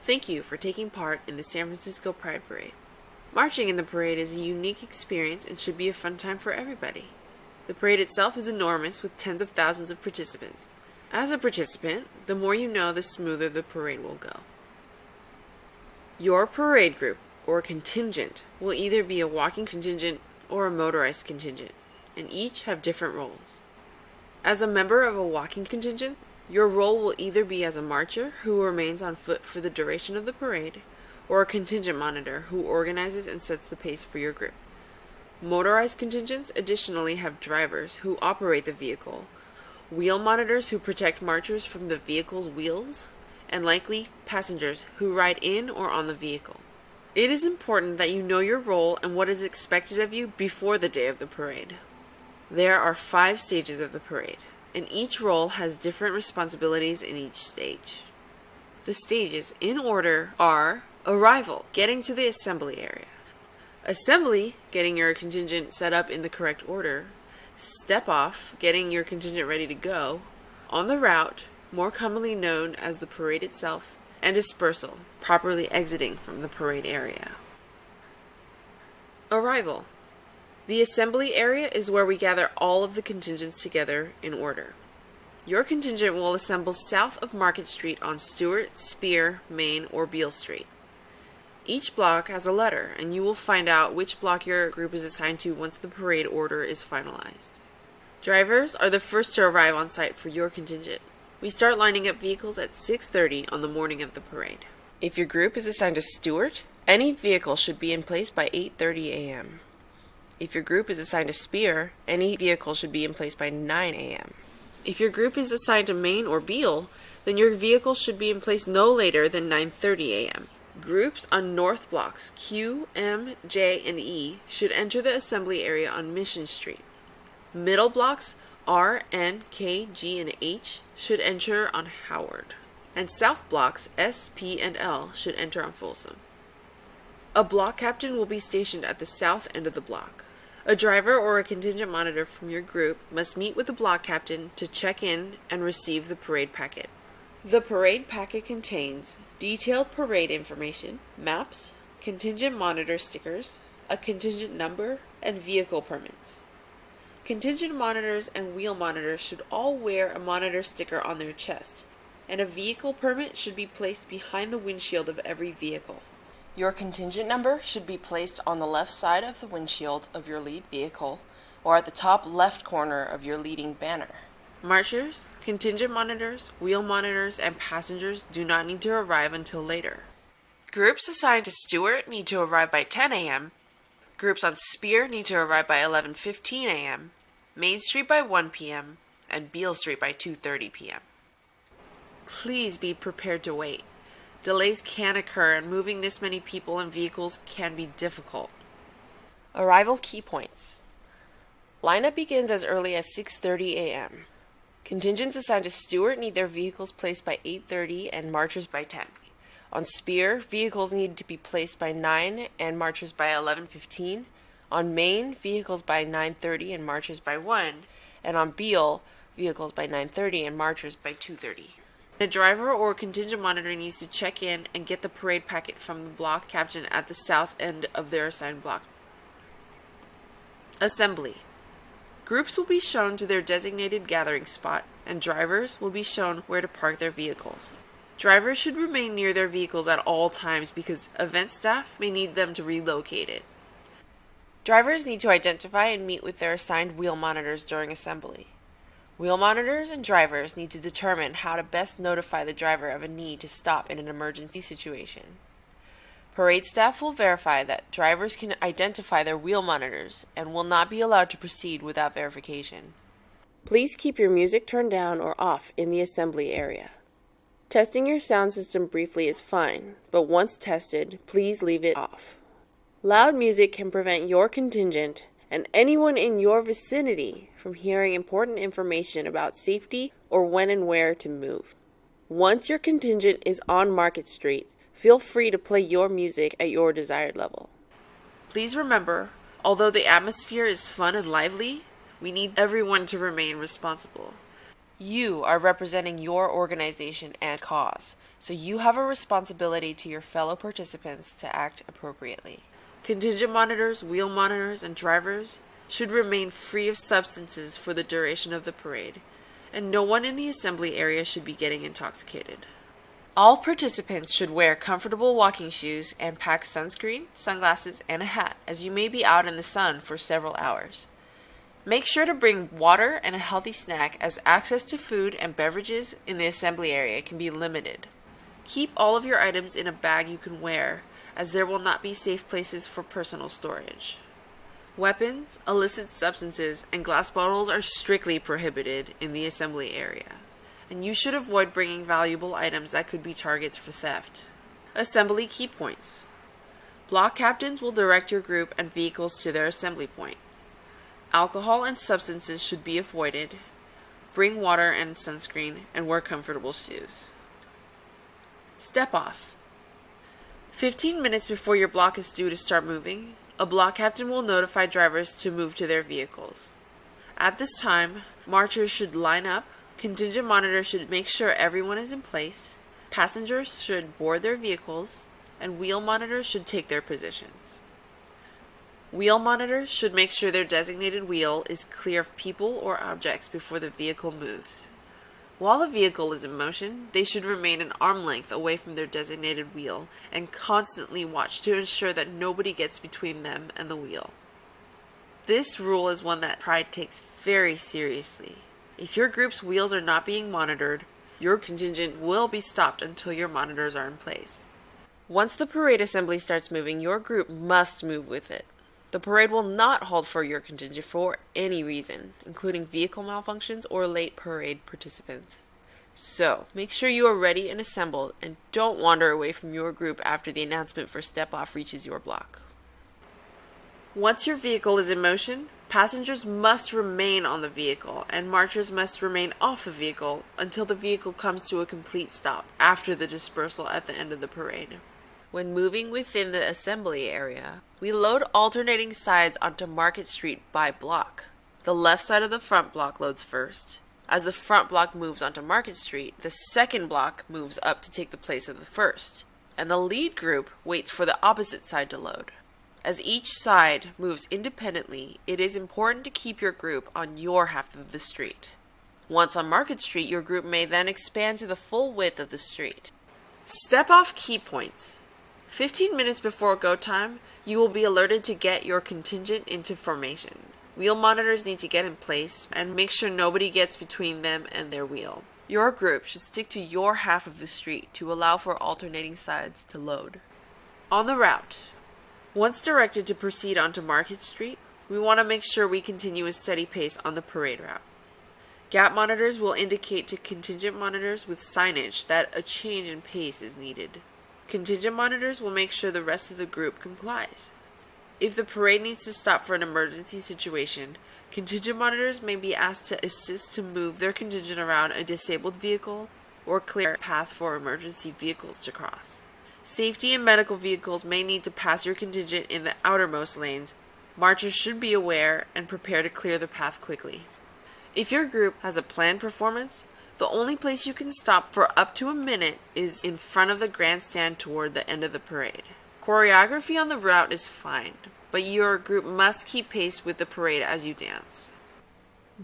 Thank you for taking part in the San Francisco Pride Parade. Marching in the parade is a unique experience and should be a fun time for everybody. The parade itself is enormous with tens of thousands of participants. As a participant, the more you know, the smoother the parade will go. Your parade group, or contingent, will either be a walking contingent or a motorized contingent, and each have different roles. As a member of a walking contingent, your role will either be as a marcher who remains on foot for the duration of the parade, or a contingent monitor who organizes and sets the pace for your group. Motorized contingents additionally have drivers who operate the vehicle, wheel monitors who protect marchers from the vehicle's wheels, and likely passengers who ride in or on the vehicle. It is important that you know your role and what is expected of you before the day of the parade. There are 5 stages of the parade, and each role has different responsibilities in each stage. The stages, in order, are arrival, getting to the assembly area. Assembly, getting your contingent set up in the correct order. Step off, getting your contingent ready to go. On the route, more commonly known as the parade itself. And dispersal, properly exiting from the parade area. Arrival. The assembly area is where we gather all of the contingents together in order. Your contingent will assemble south of Market Street on Stewart, Spear, Main, or Beale Street. Each block has a letter, and you will find out which block your group is assigned to once the parade order is finalized. Drivers are the first to arrive on site for your contingent. We start lining up vehicles at 6:30 on the morning of the parade. If your group is assigned to Stewart, any vehicle should be in place by 8:30 a.m. If your group is assigned to Spear, any vehicle should be in place by 9 a.m. If your group is assigned to Main or Beale, then your vehicle should be in place no later than 9:30 a.m. Groups on north blocks Q, M, J, and E should enter the assembly area on Mission Street. Middle blocks R, N, K, G, and H should enter on Howard. And south blocks S, P, and L should enter on Folsom. A block captain will be stationed at the south end of the block. A driver or a contingent monitor from your group must meet with the block captain to check in and receive the parade packet. The parade packet contains detailed parade information, maps, contingent monitor stickers, a contingent number, and vehicle permits. Contingent monitors and wheel monitors should all wear a monitor sticker on their chest, and a vehicle permit should be placed behind the windshield of every vehicle. Your contingent number should be placed on the left side of the windshield of your lead vehicle or at the top left corner of your leading banner. Marchers, contingent monitors, wheel monitors, and passengers do not need to arrive until later. Groups assigned to Stewart need to arrive by 10 a.m. Groups on Spear need to arrive by 11:15 a.m., Main Street by 1 p.m., and Beale Street by 2:30 p.m. Please be prepared to wait. Delays can occur, and moving this many people and vehicles can be difficult. Arrival key points. Lineup begins as early as 6:30 a.m. Contingents assigned to Stewart need their vehicles placed by 8:30 and marchers by 10. On Spear, vehicles need to be placed by 9 and marchers by 11:15. On Main, vehicles by 9:30 and marchers by 1. And on Beale, vehicles by 9:30 and marchers by 2:30. A driver or contingent monitor needs to check in and get the parade packet from the block captain at the south end of their assigned block. Assembly. Groups will be shown to their designated gathering spot, and drivers will be shown where to park their vehicles. Drivers should remain near their vehicles at all times because event staff may need them to relocate it. Drivers need to identify and meet with their assigned wheel monitors during assembly. Wheel monitors and drivers need to determine how to best notify the driver of a need to stop in an emergency situation. Parade staff will verify that drivers can identify their wheel monitors and will not be allowed to proceed without verification. Please keep your music turned down or off in the assembly area. Testing your sound system briefly is fine, but once tested, please leave it off. Loud music can prevent your contingent and anyone in your vicinity from hearing important information about safety or when and where to move. Once your contingent is on Market Street, feel free to play your music at your desired level. Please remember, although the atmosphere is fun and lively, we need everyone to remain responsible. You are representing your organization and cause, so you have a responsibility to your fellow participants to act appropriately. Contingent monitors, wheel monitors, and drivers should remain free of substances for the duration of the parade, and no one in the assembly area should be getting intoxicated. All participants should wear comfortable walking shoes and pack sunscreen, sunglasses, and a hat, as you may be out in the sun for several hours. Make sure to bring water and a healthy snack, as access to food and beverages in the assembly area can be limited. Keep all of your items in a bag you can wear, as there will not be safe places for personal storage. Weapons, illicit substances, and glass bottles are strictly prohibited in the assembly area, and you should avoid bringing valuable items that could be targets for theft. Assembly key points. Block captains will direct your group and vehicles to their assembly point. Alcohol and substances should be avoided. Bring water and sunscreen, and wear comfortable shoes. Step off. 15 minutes before your block is due to start moving, a block captain will notify drivers to move to their vehicles. At this time, marchers should line up, contingent monitors should make sure everyone is in place, passengers should board their vehicles, and wheel monitors should take their positions. Wheel monitors should make sure their designated wheel is clear of people or objects before the vehicle moves. While the vehicle is in motion, they should remain an arm length away from their designated wheel and constantly watch to ensure that nobody gets between them and the wheel. This rule is one that Pride takes very seriously. If your group's wheels are not being monitored, your contingent will be stopped until your monitors are in place. Once the parade assembly starts moving, your group must move with it. The parade will not halt for your contingent for any reason, including vehicle malfunctions or late parade participants. So, make sure you are ready and assembled, and don't wander away from your group after the announcement for step off reaches your block. Once your vehicle is in motion, passengers must remain on the vehicle, and marchers must remain off the vehicle until the vehicle comes to a complete stop after the dispersal at the end of the parade. When moving within the assembly area, we load alternating sides onto Market Street by block. The left side of the front block loads first. As the front block moves onto Market Street, the second block moves up to take the place of the first, and the lead group waits for the opposite side to load. As each side moves independently, it is important to keep your group on your half of the street. Once on Market Street, your group may then expand to the full width of the street. Step off key points. 15 minutes before go time, you will be alerted to get your contingent into formation. Wheel monitors need to get in place and make sure nobody gets between them and their wheel. Your group should stick to your half of the street to allow for alternating sides to load. On the route. Once directed to proceed onto Market Street, we want to make sure we continue a steady pace on the parade route. Gap monitors will indicate to contingent monitors with signage that a change in pace is needed. Contingent monitors will make sure the rest of the group complies. If the parade needs to stop for an emergency situation, contingent monitors may be asked to assist to move their contingent around a disabled vehicle or clear a path for emergency vehicles to cross. Safety and medical vehicles may need to pass your contingent in the outermost lanes. Marchers should be aware and prepare to clear the path quickly. If your group has a planned performance, the only place you can stop for up to a minute is in front of the grandstand toward the end of the parade. Choreography on the route is fine, but your group must keep pace with the parade as you dance.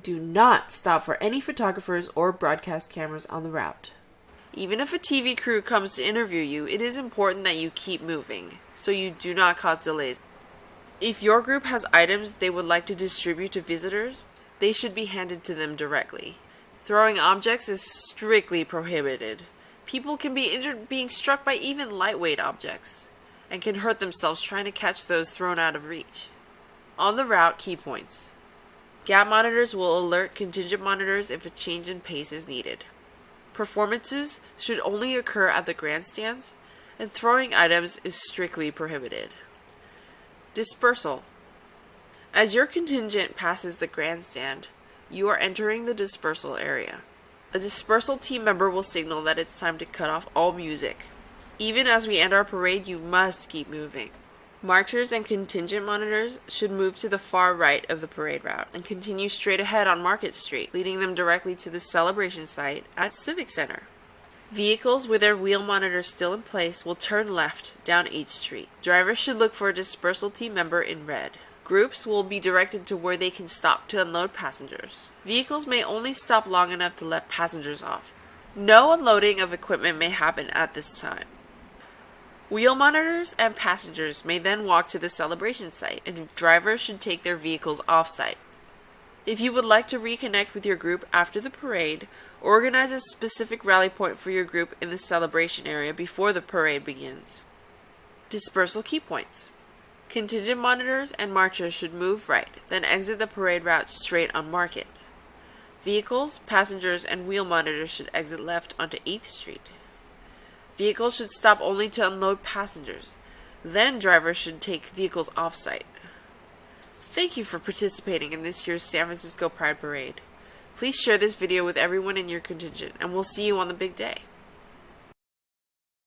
Do not stop for any photographers or broadcast cameras on the route. Even if a TV crew comes to interview you, it is important that you keep moving, so you do not cause delays. If your group has items they would like to distribute to visitors, they should be handed to them directly. Throwing objects is strictly prohibited. People can be injured being struck by even lightweight objects, and can hurt themselves trying to catch those thrown out of reach. On the route, key points. Gap monitors will alert contingent monitors if a change in pace is needed. Performances should only occur at the grandstands, and throwing items is strictly prohibited. Dispersal. As your contingent passes the grandstand, you are entering the dispersal area. A dispersal team member will signal that it's time to cut off all music. Even as we end our parade, you must keep moving. Marchers and contingent monitors should move to the far right of the parade route and continue straight ahead on Market Street, leading them directly to the celebration site at Civic Center. Vehicles with their wheel monitors still in place will turn left down 8th Street. Drivers should look for a dispersal team member in red. Groups will be directed to where they can stop to unload passengers. Vehicles may only stop long enough to let passengers off. No unloading of equipment may happen at this time. Wheel monitors and passengers may then walk to the celebration site, and drivers should take their vehicles off-site. If you would like to reconnect with your group after the parade, organize a specific rally point for your group in the celebration area before the parade begins. Dispersal key points. Contingent monitors and marchers should move right, then exit the parade route straight on Market. Vehicles, passengers, and wheel monitors should exit left onto 8th Street. Vehicles should stop only to unload passengers. Then drivers should take vehicles off-site. Thank you for participating in this year's San Francisco Pride Parade. Please share this video with everyone in your contingent, and we'll see you on the big day.